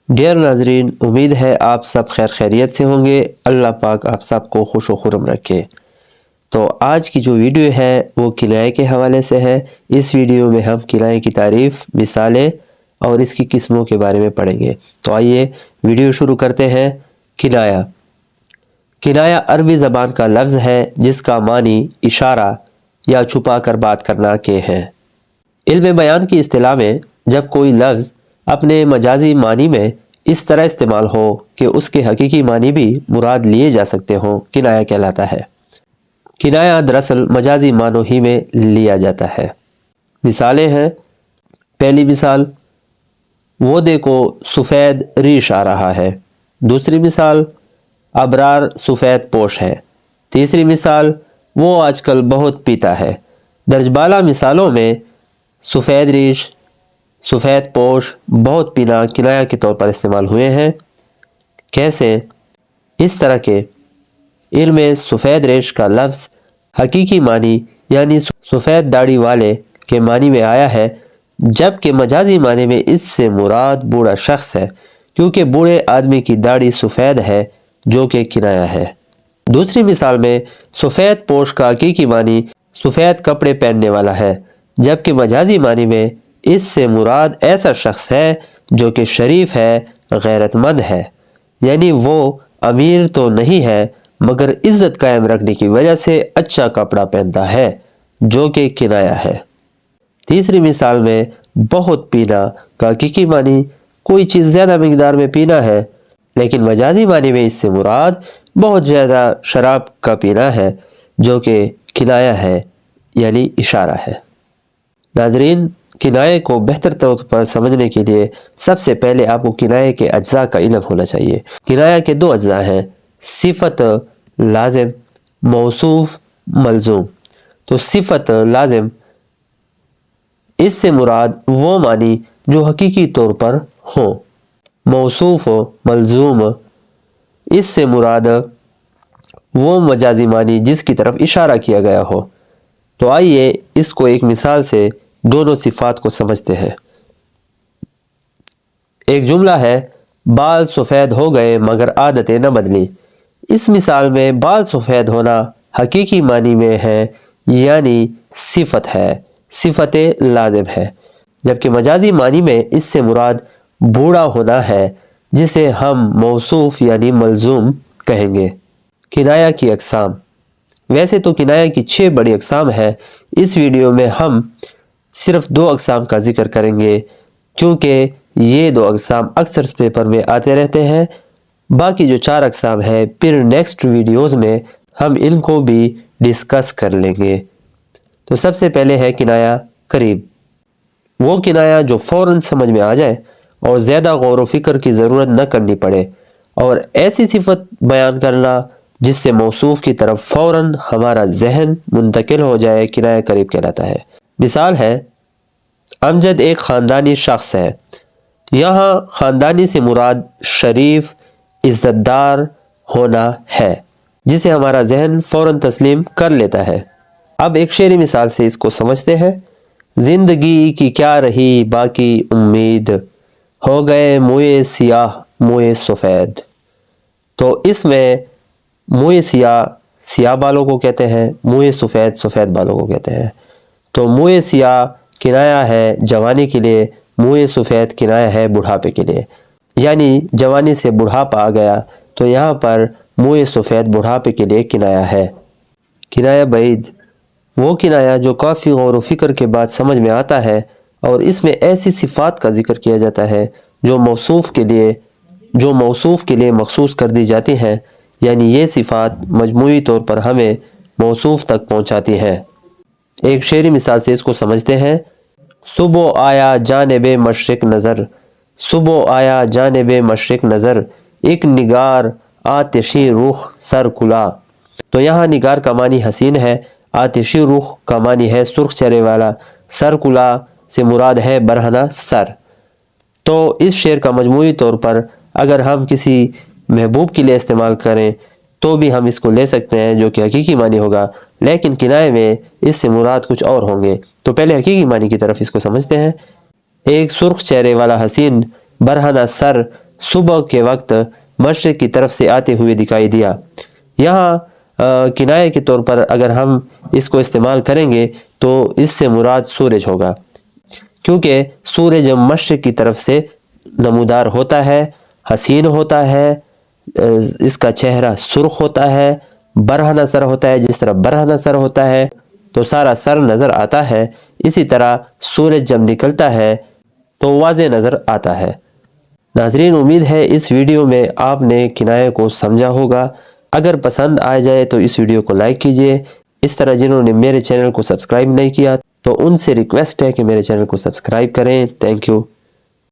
Dear नाजरीन, उम्मीद है आप सब खैर खैरियत से होंगे। अल्लाह पाक आप सब को खुश व खुर्रम रखे। तो आज की जो वीडियो है वो किनाए के हवाले से है। इस वीडियो में हम किनाए की तारीफ़, मिसालें और इसकी किस्मों के बारे में पढ़ेंगे। तो आइए वीडियो शुरू करते हैं। किनाया। किनाया अरबी ज़बान का लफ्ज़ है जिसका मानी इशारा या छुपा कर बात करना के हैं। इल्म बयान की इस्तिलाह में जब कोई लफ्ज़ अपने मजाजी मानी में इस तरह इस्तेमाल हो कि उसके हकीकी मानी भी मुराद लिए जा सकते हों, किनाया कहलाता है। किनाया दरअसल मजाजी मानों ही में लिया जाता है। मिसालें हैं। पहली मिसाल, वो देखो सफ़ेद रीश आ रहा है। दूसरी मिसाल, अबरार सफ़ेद पोश है। तीसरी मिसाल, वो आजकल बहुत पीता है। दर्जबाला मिसालों में सफ़ेद रीश, सफ़ेद पोश, बहुत पीना किनाया के तौर पर इस्तेमाल हुए हैं। कैसे? इस तरह के इल्म सफ़ेद रेश का लफ्ज़ हकीकी मानी यानी सफ़ेद दाढ़ी वाले के मानी में आया है, जबकि मजाजी मानी में इससे मुराद बूढ़ा शख्स है, क्योंकि बूढ़े आदमी की दाढ़ी सफ़ेद है, जो कि किनाया है। दूसरी मिसाल में सफ़ेद पोश का हकीकी मानी सफ़ेद कपड़े पहनने वाला है, जबकि मजाजी मानी में इससे मुराद ऐसा शख्स है जो कि शरीफ है, गैरतमंद है, यानी वो अमीर तो नहीं है मगर इज़्ज़त कायम रखने की वजह से अच्छा कपड़ा पहनता है, जो कि किनाया है। तीसरी मिसाल में बहुत पीना का हकीकी मानी कोई चीज़ ज़्यादा मिकदार में पीना है, लेकिन मजाजी मानी में इससे मुराद बहुत ज़्यादा शराब का पीना है, जो कि किनाया है यानी इशारा है। नाजरीन, किनाए को बेहतर तौर पर समझने के लिए सबसे पहले आपको किनाए के अज्जा का इल्म होना चाहिए। किनाया के दो अज्जा हैं, सिफत लाजिम, मौसूफ, मलजूम। तो सिफत लाजिम, इससे मुराद वो मानी जो हकीकी तौर पर हो। मौसूफ मलजूम, इससे मुराद वो मजाजी मानी जिसकी तरफ इशारा किया गया हो। तो आइए इसको एक मिसाल से दोनों सिफात को समझते हैं। एक जुमला है, बाल सफ़ेद हो गए मगर आदतें न बदली। इस मिसाल में बाल सफ़ेद होना हकीकी मानी में है, यानी सिफत है, सिफत लाजिम है, जबकि मजाजी मानी में इससे मुराद बूढ़ा होना है, जिसे हम मौसूफ यानी मलजूम कहेंगे। किनाया की अक़साम। वैसे तो किनाया की 6 बड़ी अक़साम है। इस वीडियो में हम सिर्फ 2 अक़साम का जिक्र करेंगे, क्योंकि ये 2 अक़साम अक्सर पेपर में आते रहते हैं। बाकी जो 4 अक़साम है फिर नेक्स्ट वीडियोज़ में हम इनको भी डिस्कस कर लेंगे। तो सबसे पहले है किनाया करीब। वो किनाया जो फ़ौरन समझ में आ जाए और ज़्यादा गौर व फिक्र की ज़रूरत न करनी पड़े, और ऐसी सिफत बयान करना जिससे मौसूफ की तरफ फ़ौरन हमारा जहन मुंतकिल हो जाए, किनाया करीब कहलाता है। मिसाल है, अमजद एक ख़ानदानी शख्स है। यहाँ ख़ानदानी से मुराद शरीफ, इज़्ज़तदार होना है, जिसे हमारा जहन फ़ौरन तस्लीम कर लेता है। अब एक शेरी मिसाल से इसको समझते हैं। ज़िंदगी की क्या रही बाकी उम्मीद, हो गए मुए सियाह मुए सफ़ेद। तो इसमें मुए सियाह सियाह बालों को कहते हैं, मुए सफ़ेद सफ़ेद बालों को कहते हैं। तो मुए सियाह किनाया है जवानी के लिए, मुए सफ़ेद किनाया है बुढ़ापे के लिए, यानी जवानी से बुढ़ापा आ गया, तो यहाँ पर मुए सफ़ेद बुढ़ापे के लिए किनाया है। किनाया बईद, वो किनाया जो काफ़ी गौर व फिक्र के बाद समझ में आता है, और इसमें ऐसी सिफ़ात का जिक्र किया जाता है जो मौसूफ के लिए मखसूस कर दी जाती हैं, यानी ये सिफ़ात मजमूई तौर पर हमें मौसूफ तक पहुँचाती हैं। एक शेरी मिसाल से इसको समझते हैं। सुबह आया जानिबे मशरिक नज़र, सुबह आया जानिबे मशरिक नज़र, एक निगार आतिशी रुख सर कुला। तो यहाँ निगार का मानी हसीन है, आतिशी रुख का मानी है सुर्ख चेहरे वाला, सर कुला से मुराद है बरहना सर। तो इस शेर का मजमूई तौर पर अगर हम किसी महबूब के लिए इस्तेमाल करें तो भी हम इसको ले सकते हैं, जो कि हकीकी मानी होगा, लेकिन किनाए में इससे मुराद कुछ और होंगे। तो पहले हकीकी मानी की तरफ इसको समझते हैं। एक सुर्ख चेहरे वाला हसीन बरहना सर صبح کے وقت مشرق کی طرف سے آتے ہوئے دکھائی دیا۔ یہاں کنایے کے طور پر اگر ہم اس کو استعمال کریں گے تو اس سے مراد سورج ہوگا، کیونکہ سورج مشرق کی طرف سے نمودار ہوتا ہے، حسین ہوتا ہے، اس کا چہرہ سرخ ہوتا ہے، برہنہ سر ہوتا ہے، جس طرح برہنہ سر ہوتا ہے تو سارا سر نظر آتا ہے، اسی طرح سورج جب نکلتا ہے تو واضح نظر آتا ہے۔ ناظرین، امید ہے اس ویڈیو میں آپ نے کنایے کو سمجھا ہوگا۔ اگر پسند آ جائے تو اس ویڈیو کو لائک کیجئے۔ اس طرح جنہوں نے میرے چینل کو سبسکرائب نہیں کیا تو ان سے ریکویسٹ ہے کہ میرے چینل کو سبسکرائب کریں۔ Thank you.